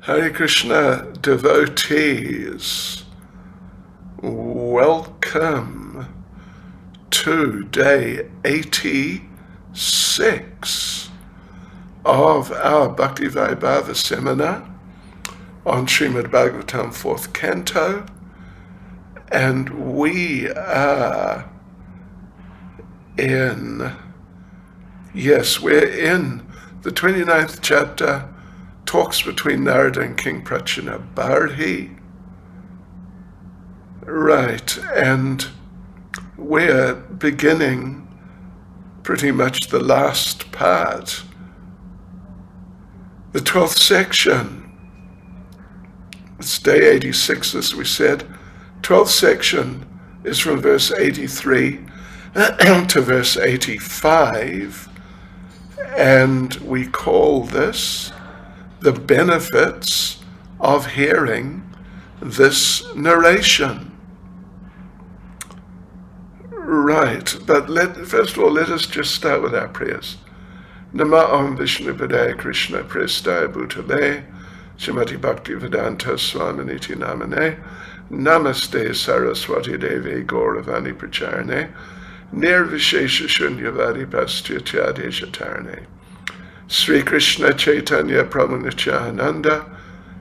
Hare Krishna devotees, welcome to day 86 of our Bhakti Vaibhava seminar on Srimad Bhagavatam 4th Canto, and we are we're in the 29th chapter, talks between Narada and King Prachina. Right, and we're beginning pretty much the last part, the 12th section. It's day 86, as we said. 12th section is from verse 83 to verse 85, and we call this the benefits of hearing this narration. Right, but first of all, let us just start with our prayers. Nama Om Vishnu Padaya Krishna Prestaya Bhutale Srimati Bhakti Vedanta Swaminiti Namane Namaste Saraswati Devi Gauravani Pracharane Nirvishesha Shunyavadi Pastyatya Deshatarane Sri Krishna Chaitanya Prabhu Nityananda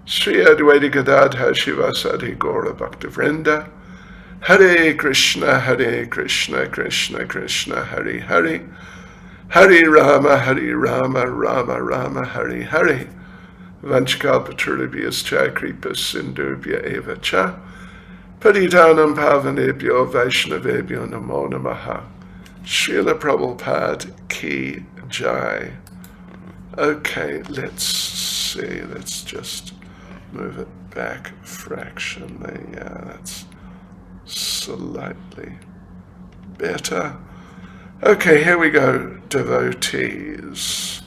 Sri Advaita Gadadhar Shivasadi Gaura Bhaktavrinda Hare Krishna Krishna Krishna Hare Hare Hare Rama Rama Rama Hare Hare Vanchkalpaturabhyas cha kripas sindhubhya eva cha Patitanam pavanebhyo Vaishnavebhyo namo namaha. Srila Prabhupada ki jai. Okay, let's see. Let's just move it back fractionally. Yeah, that's slightly better. Okay, here we go, devotees,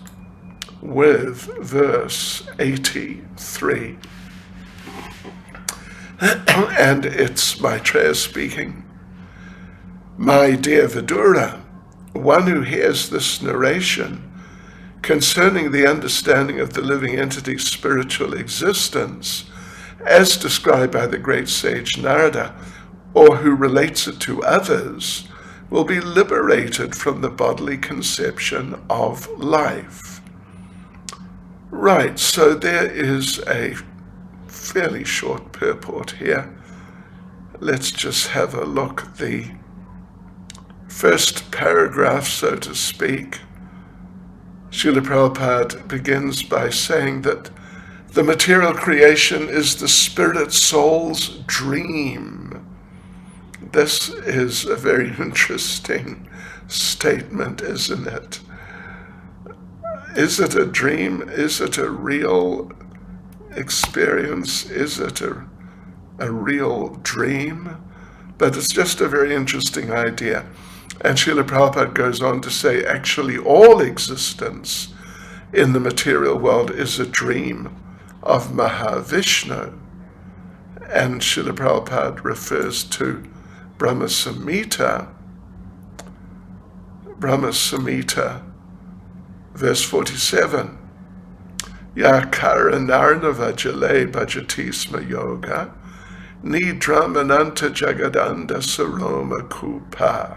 with verse 83. And it's Maitreya speaking. My dear Vidura, one who hears this narration concerning the understanding of the living entity's spiritual existence, as described by the great sage Narada, or who relates it to others, will be liberated from the bodily conception of life. Right, so there is a fairly short purport here. Let's just have a look at the first paragraph, so to speak. Srila Prabhupada begins by saying that the material creation is the spirit soul's dream. This is a very interesting statement, isn't it? Is it a dream? Is it a real experience? Is it a real dream? But it's just a very interesting idea. And Srila Prabhupada goes on to say, actually, all existence in the material world is a dream of Mahavishnu. And Srila Prabhupada refers to Brahma Samhita, verse 47. Ya karanarnava jale bhajati sma yoga, nidramananta jagadanda saroma kupa.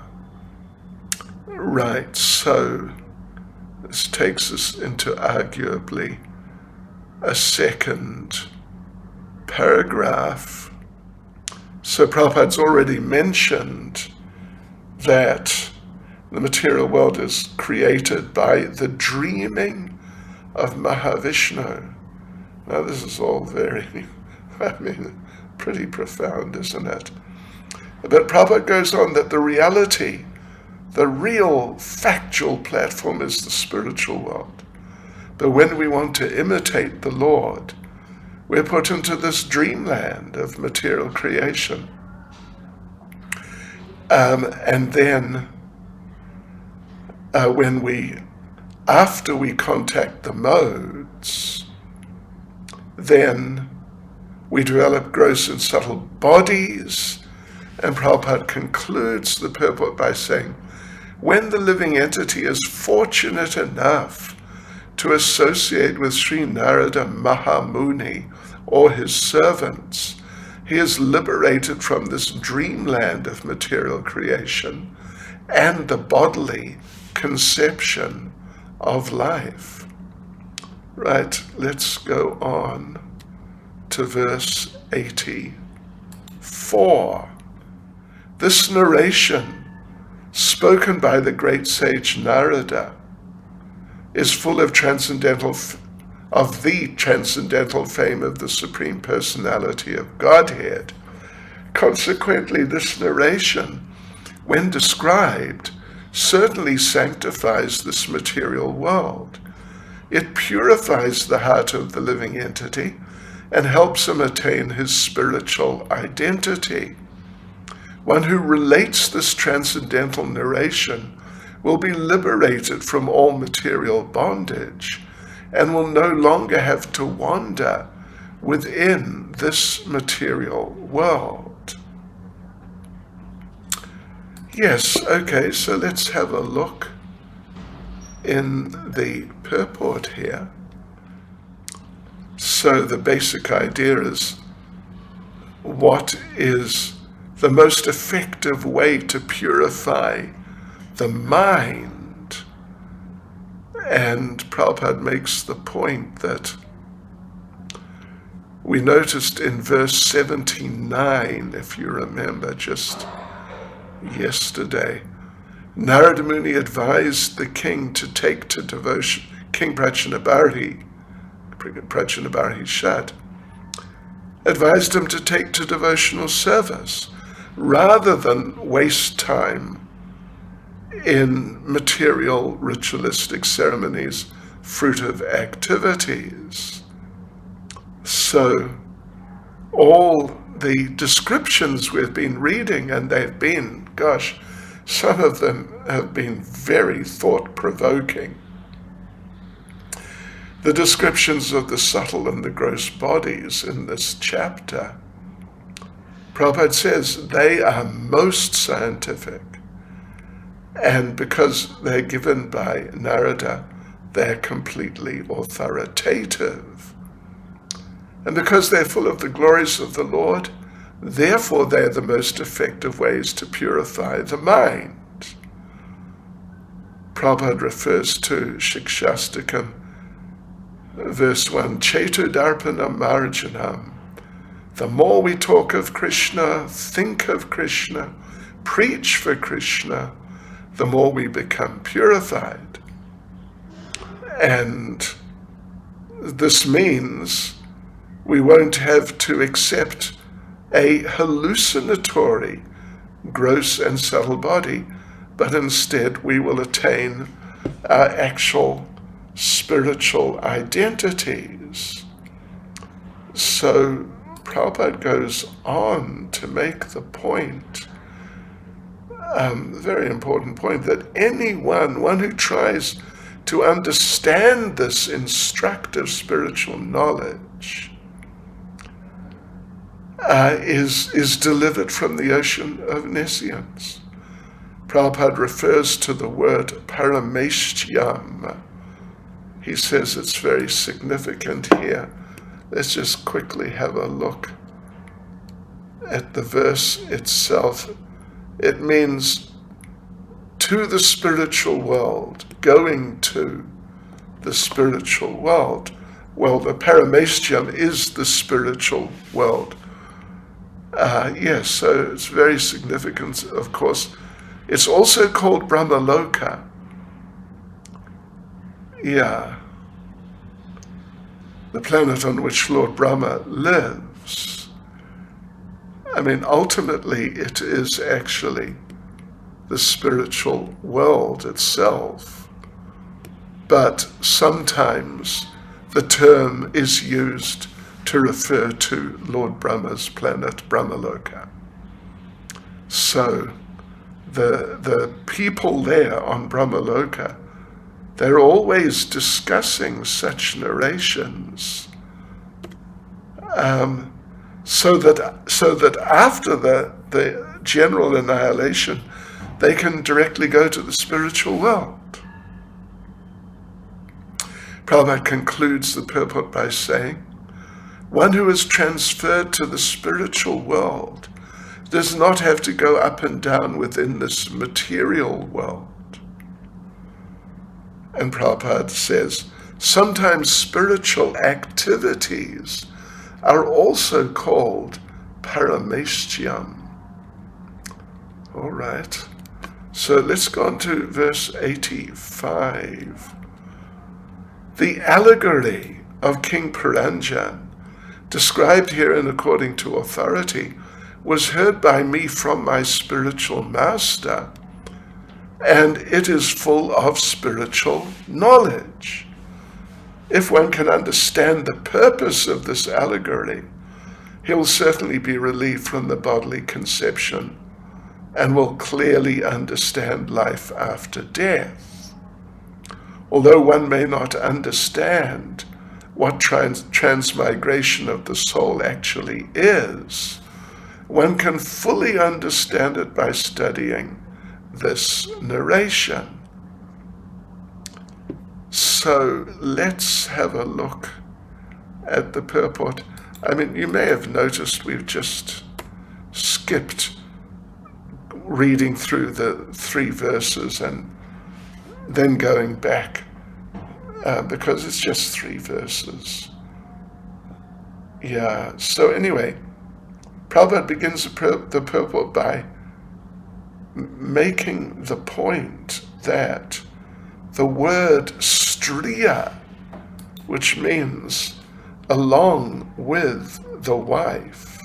Right, so this takes us into arguably a second paragraph. So Prabhupada's already mentioned that the material world is created by the dreaming of Mahavishnu. Now this is all very, pretty profound, isn't it? But Prabhupada goes on that the reality, the real factual platform is the spiritual world. But when we want to imitate the Lord, we're put into this dreamland of material creation. And then after we contact the modes, then we develop gross and subtle bodies. And Prabhupada concludes the purport by saying, when the living entity is fortunate enough to associate with Sri Narada Mahamuni or his servants, he is liberated from this dreamland of material creation and the bodily conception of life. Right, let's go on to verse 84. This narration, spoken by the great sage Narada, is full of the transcendental fame of the Supreme Personality of Godhead. Consequently, this narration, when described, certainly sanctifies this material world. It purifies the heart of the living entity and helps him attain his spiritual identity. One who relates this transcendental narration will be liberated from all material bondage and will no longer have to wander within this material world. Yes, okay, so let's have a look in the purport here. So the basic idea is, what is the most effective way to purify the mind? And Prabhupada makes the point that we noticed in verse 79, if you remember, just yesterday, Narada Muni advised the king to take to devotion, King Prachinabharhi Shad, advised him to take to devotional service rather than waste time in material ritualistic ceremonies, fruitive activities. So all the descriptions we've been reading, and they've been, gosh, some of them have been very thought-provoking. The descriptions of the subtle and the gross bodies in this chapter, Prabhupada says they are most scientific. And because they're given by Narada, they're completely authoritative. And because they're full of the glories of the Lord, therefore they're the most effective ways to purify the mind. Prabhupada refers to Shikshastakam, verse 1, Chetu Darpanam Marjanam. The more we talk of Krishna, think of Krishna, preach for Krishna, the more we become purified. And this means we won't have to accept a hallucinatory, gross and subtle body, but instead we will attain our actual spiritual identities. So Prabhupada goes on to make the point, very important point, that one who tries to understand this instructive spiritual knowledge is delivered from the ocean of nescience. Prabhupada refers to the word parameshtyam. He says it's very significant here. Let's just quickly have a look at the verse itself. It means to the spiritual world, going to the spiritual world. Well, the parameshtyam is the spiritual world. Yes, so it's very significant, of course. It's also called Brahmaloka. Yeah. The planet on which Lord Brahma lives. I mean, ultimately, it is actually the spiritual world itself. But sometimes the term is used to refer to Lord Brahma's planet, Brahmaloka. So the people there on Brahmaloka, they're always discussing such narrations, so that after the general annihilation, they can directly go to the spiritual world. Prabhupada concludes the purport by saying, one who is transferred to the spiritual world does not have to go up and down within this material world. And Prabhupada says, sometimes spiritual activities are also called parameshtyam. All right. So let's go on to verse 85. The allegory of King Puranjan, described herein according to authority, was heard by me from my spiritual master, and it is full of spiritual knowledge. If one can understand the purpose of this allegory, he will certainly be relieved from the bodily conception and will clearly understand life after death. Although one may not understand what transmigration of the soul actually is, one can fully understand it by studying this narration. So let's have a look at the purport. I mean, you may have noticed we've just skipped reading through the 3 verses and then going back because it's just 3 verses. Yeah, so anyway, Prabhupada begins the purport by making the point that the word striya, which means along with the wife,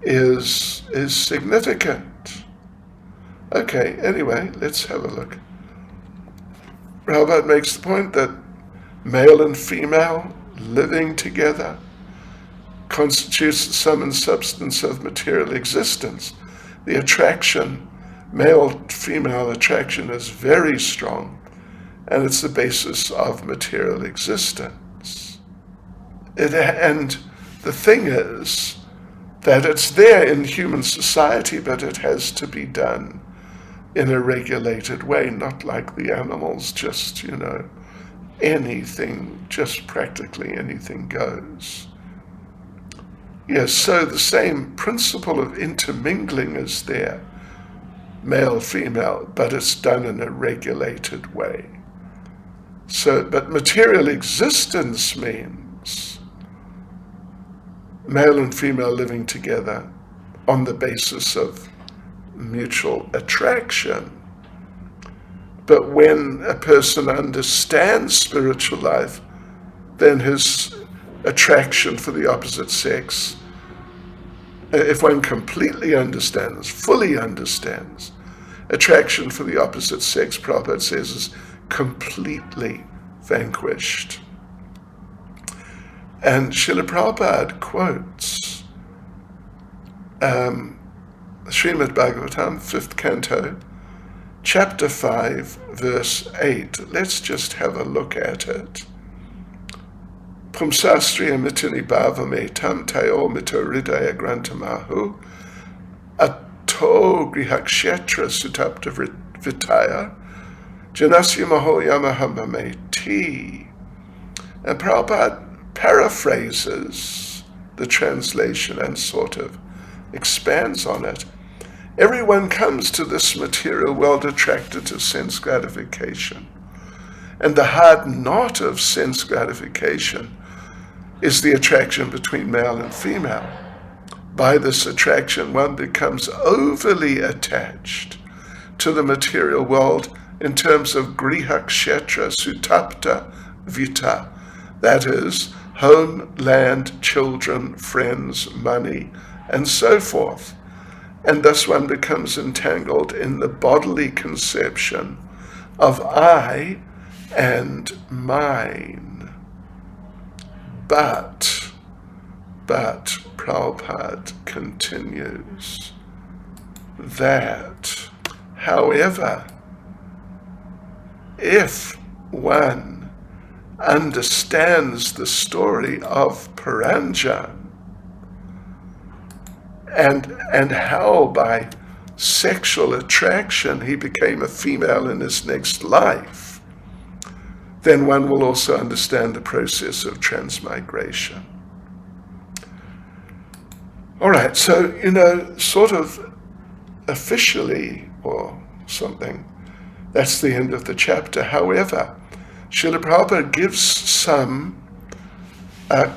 is significant. Okay, anyway, let's have a look. Prabhupada makes the point that male and female living together constitutes the sum and substance of material existence. The attraction, male-female attraction, is very strong, and it's the basis of material existence. And the thing is that it's there in human society, but it has to be done in a regulated way, not like the animals, just, anything, just practically anything goes. Yes, so the same principle of intermingling is there, male, female, but it's done in a regulated way. So, but material existence means male and female living together on the basis of mutual attraction. But when a person understands spiritual life, then his attraction for the opposite sex, if one completely understands, fully understands, attraction for the opposite sex, Prabhupada says, is completely vanquished. And Srila Prabhupada quotes Srimad Bhagavatam, 5th Canto, chapter 5, verse 8. Let's just have a look at it. Pumsastriya mitini bhavame tam tayo mito hridaya grantamahu ato grihakshetra sutapta vitaya janasya maho yamahamame ti. And Prabhupada paraphrases the translation and sort of expands on it. Everyone comes to this material world attracted to sense gratification. And the hard knot of sense gratification is the attraction between male and female. By this attraction, one becomes overly attached to the material world in terms of griha kshetra sutapta vita, that is, home, land, children, friends, money, and so forth. And thus one becomes entangled in the bodily conception of I and mine. But Prabhupada continues that, however, if one understands the story of Puranjan and how by sexual attraction he became a female in his next life, then one will also understand the process of transmigration. All right, so, sort of officially or something, that's the end of the chapter. However, Srila Prabhupada gives some not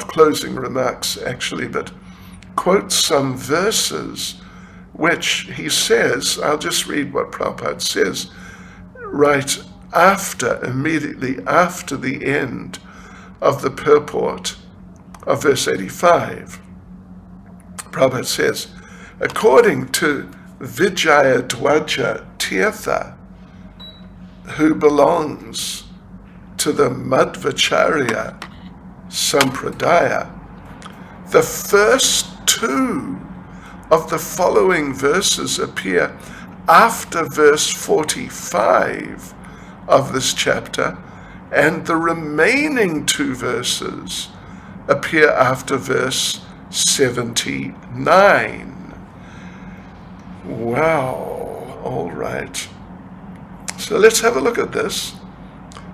closing remarks actually, but quotes some verses which he says, I'll just read what Prabhupada says, right immediately after the end of the purport of verse 85. Prabhupada says, according to Vijayadwaja Tirtha, who belongs to the Madhvacharya Sampradaya, the first two of the following verses appear after verse 45 of this chapter, and the remaining two verses appear after verse 79. Wow, all right. So let's have a look at this.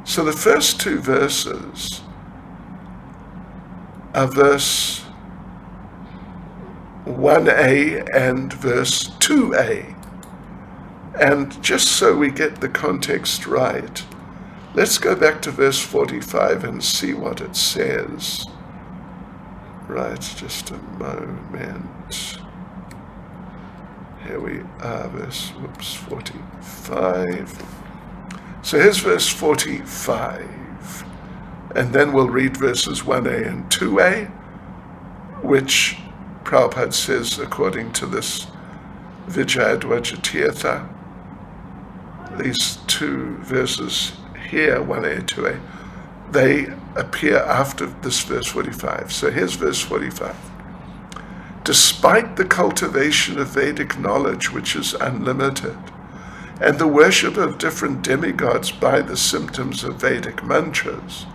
So the first two verses are verse 1a and verse 2a. And just so we get the context right, let's go back to verse 45 and see what it says. Right, just a moment. Here we are, verse 45. So here's verse 45. And then we'll read verses 1a and 2a, which Prabhupada says, according to this Vijayadwaja Tirtha, these two verses here, 1a and 2a, they appear after this verse 45. So here's verse 45. Despite the cultivation of Vedic knowledge, which is unlimited, and the worship of different demigods by the symptoms of Vedic mantras,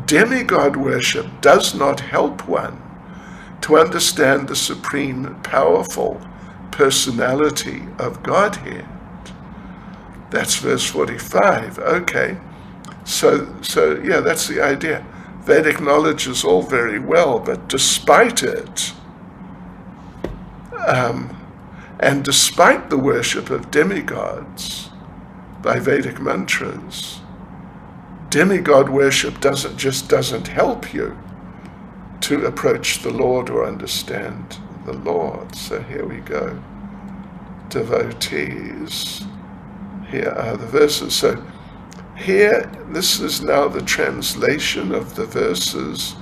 demigod worship does not help one to understand the supreme, powerful personality of Godhead. That's verse 45. Okay. So yeah, that's the idea. Vedic knowledge is all very well, but despite it, and despite the worship of demigods by Vedic mantras, demigod worship doesn't help you to approach the Lord or understand the Lord. So here we go. Devotees. Here are the verses. So here, this is now the translation of the verses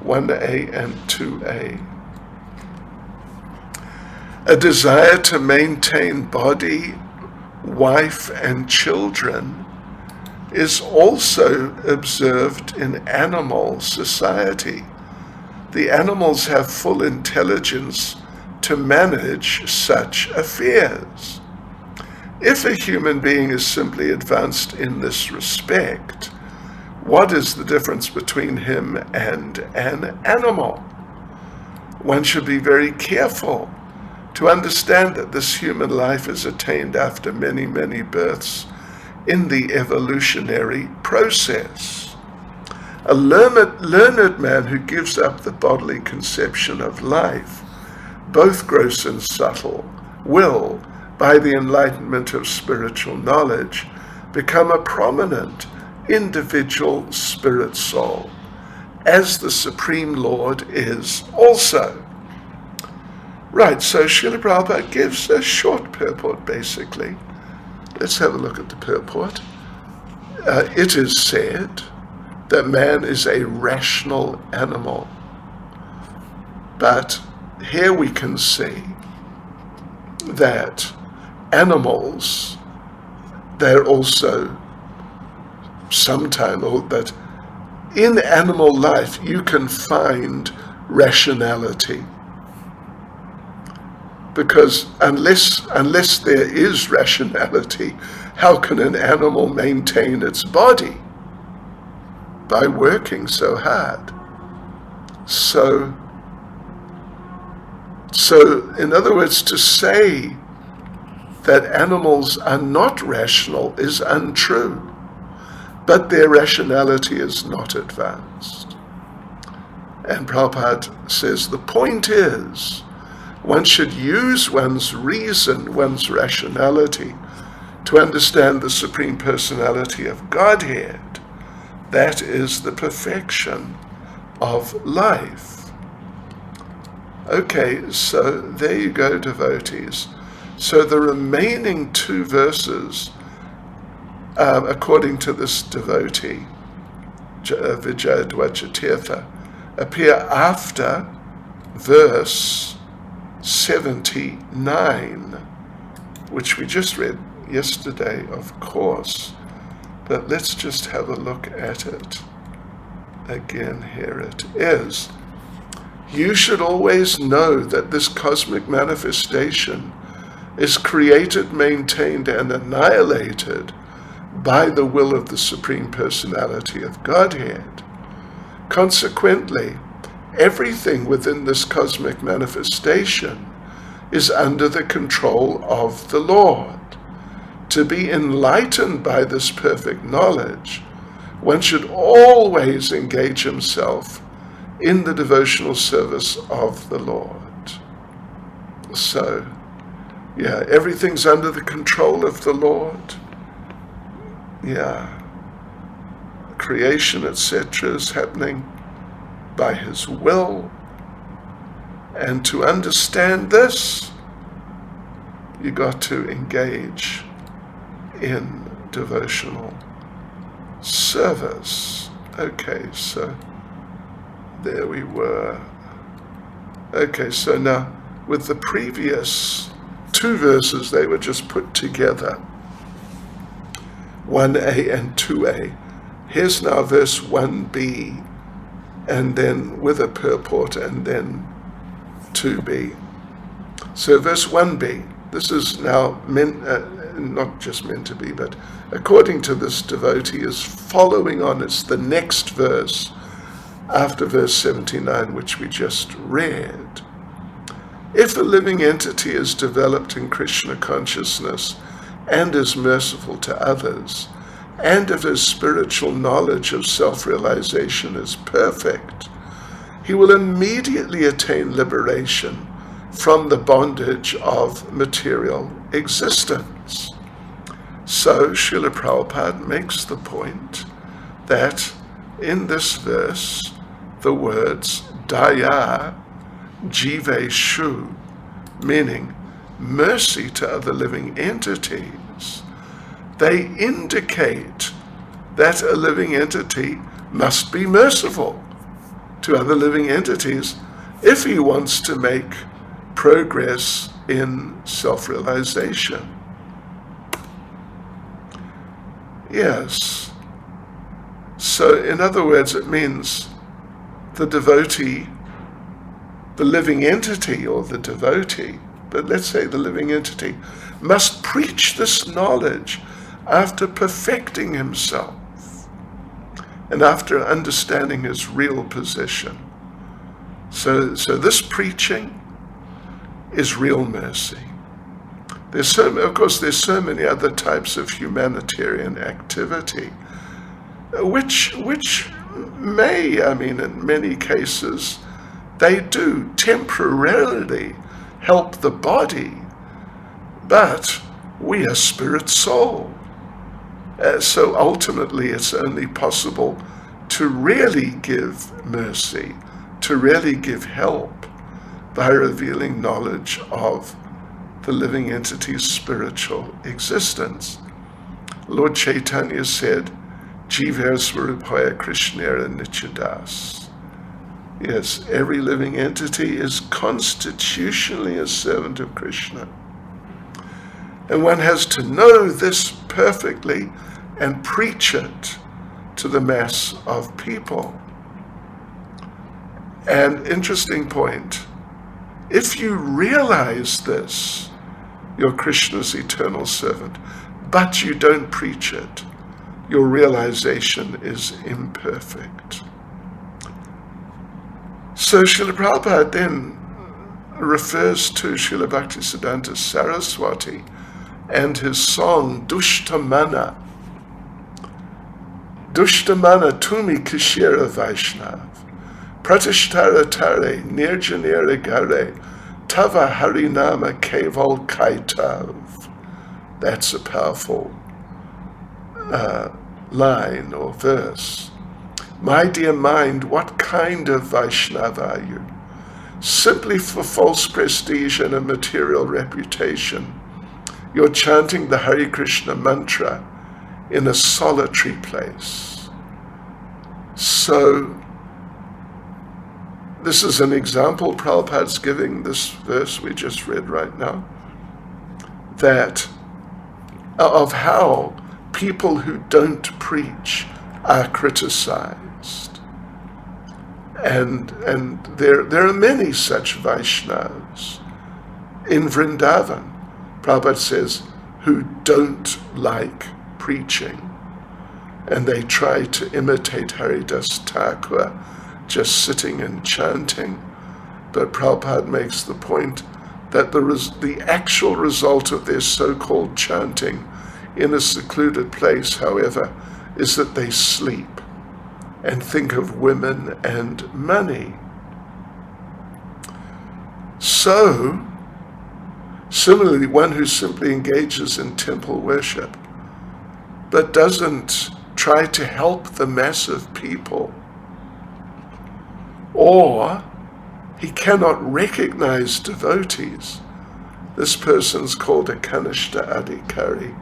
1a and 2a. A desire to maintain body, wife, and children is also observed in animal society. The animals have full intelligence to manage such affairs. If a human being is simply advanced in this respect, what is the difference between him and an animal? One should be very careful to understand that this human life is attained after many, many births in the evolutionary process. A learned man who gives up the bodily conception of life, both gross and subtle, will, by the enlightenment of spiritual knowledge, become a prominent individual spirit soul, as the Supreme Lord is also. Right, so Srila Prabhupada gives a short purport, basically. Let's have a look at the purport. It is said that man is a rational animal, but here we can see that animals, they're also sometimes, but in animal life you can find rationality. Because unless there is rationality, how can an animal maintain its body? By working so hard. So in other words, to say that animals are not rational is untrue, but their rationality is not advanced. And Prabhupada says the point is, one should use one's reason, one's rationality, to understand the Supreme Personality of Godhead. That is the perfection of life. Okay, so there you go, devotees. So the remaining two verses, according to this devotee, Vijayadwaja, appear after verse 79, which we just read yesterday, of course. But let's just have a look at it again. Here it is. You should always know that this cosmic manifestation is created, maintained, and annihilated by the will of the Supreme Personality of Godhead. Consequently, everything within this cosmic manifestation is under the control of the Lord. To be enlightened by this perfect knowledge, one should always engage himself in the devotional service of the Lord. So, yeah, everything's under the control of the Lord. Yeah. Creation, etc., is happening by His will. And to understand this, you got to engage in devotional service. Okay, so there we were. Okay, so now with the previous two verses, they were just put together, 1a and 2a. Here's now verse 1b, and then with a purport, and then 2b. So verse 1b, this is now not just meant to be, but according to this devotee, is following on. It's the next verse after verse 79, which we just read. If a living entity is developed in Krishna consciousness and is merciful to others, and if his spiritual knowledge of self-realization is perfect, he will immediately attain liberation from the bondage of material existence. So Srila Prabhupada makes the point that in this verse, the words daya jive shu, meaning mercy to other living entities, they indicate that a living entity must be merciful to other living entities if he wants to make progress in self-realization. Yes. So in other words, it means the devotee, the living entity, or the devotee, but let's say the living entity, must preach this knowledge after perfecting himself and after understanding his real position. So this preaching is real mercy. There's so many other types of humanitarian activity, which may, in many cases, they do temporarily help the body, but we are spirit soul. So ultimately it's only possible to really give mercy, to really give help, by revealing knowledge of the living entity's spiritual existence. Lord Chaitanya said, Jiver Swarupaya Krishnera Nityadas. Yes, every living entity is constitutionally a servant of Krishna. And one has to know this perfectly and preach it to the mass of people. And interesting point, if you realize this, you're Krishna's eternal servant, but you don't preach it, your realization is imperfect. So Srila Prabhupada then refers to Srila Bhaktisiddhanta Saraswati and his song Dushtamana. Dushtamana tumi kishira Vaishnav, pratishtara tare nirjanira gare, tava harinama keval kaitav. That's a powerful line or verse. My dear mind, what kind of Vaishnava are you? Simply for false prestige and a material reputation, you're chanting the Hare Krishna mantra in a solitary place. So, this is an example Prabhupada's giving, this verse we just read right now, that of how people who don't preach are criticized. And there are many such Vaishnavas in Vrindavan, Prabhupada says, who don't like preaching. And they try to imitate Haridas Thakur, just sitting and chanting. But Prabhupada makes the point that the actual result of their so-called chanting in a secluded place, however, is that they sleep and think of women and money. So, similarly, one who simply engages in temple worship but doesn't try to help the mass of people, or he cannot recognize devotees, this person's called a Kanishta Adhikari.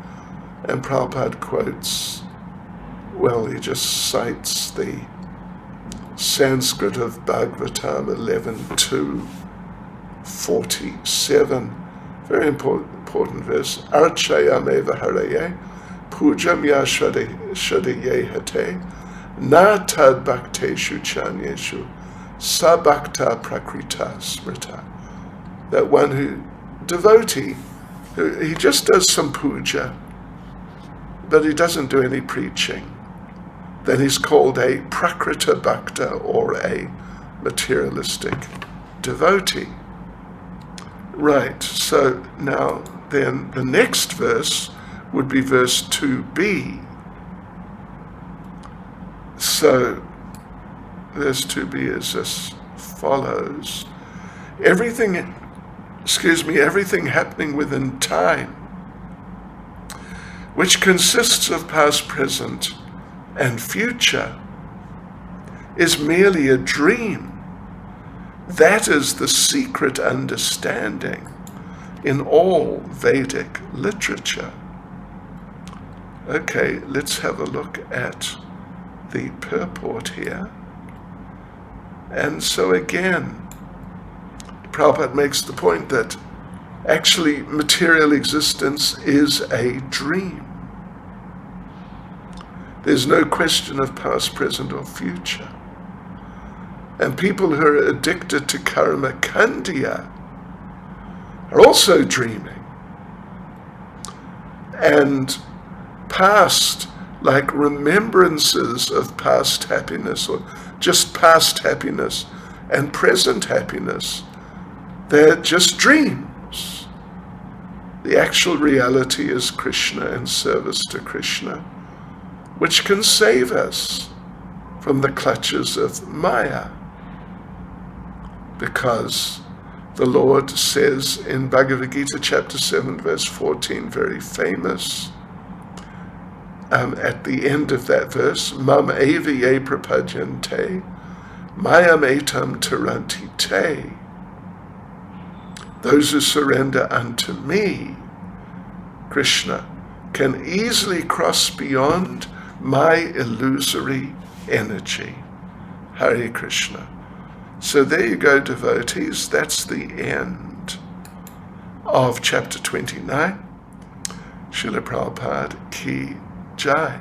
And Prabhupada quotes, well, he just cites the Sanskrit of Bhagavatam 11:2-47. Very important verse. Archayameva haraye, pujam ya shadaye hate, na tad bhakteshu chanyeshu, sa bhakta prakrita smrita. That one who, devotee, he just does some puja, but he doesn't do any preaching, then he's called a prakrita bhakta, or a materialistic devotee. Right, so now then the next verse would be verse 2b. So verse 2b is as follows. Everything happening within time, which consists of past, present, and future, is merely a dream. That is the secret understanding in all Vedic literature. Okay, let's have a look at the purport here. And so again, Prabhupada makes the point that actually material existence is a dream. There's no question of past, present, or future. And people who are addicted to karma kandya are also dreaming. And past, like remembrances of past happiness, or just past happiness, and present happiness, they're just dreams. The actual reality is Krishna and service to Krishna, which can save us from the clutches of Maya. Because the Lord says in Bhagavad Gita chapter 7 verse 14, very famous, at the end of that verse, Mam eva ye prapadyante, mayam etam taranti te. Those who surrender unto me, Krishna, can easily cross beyond my illusory energy. Hare Krishna. So there you go, devotees. That's the end of chapter 29. Srila Prabhupada ki jai.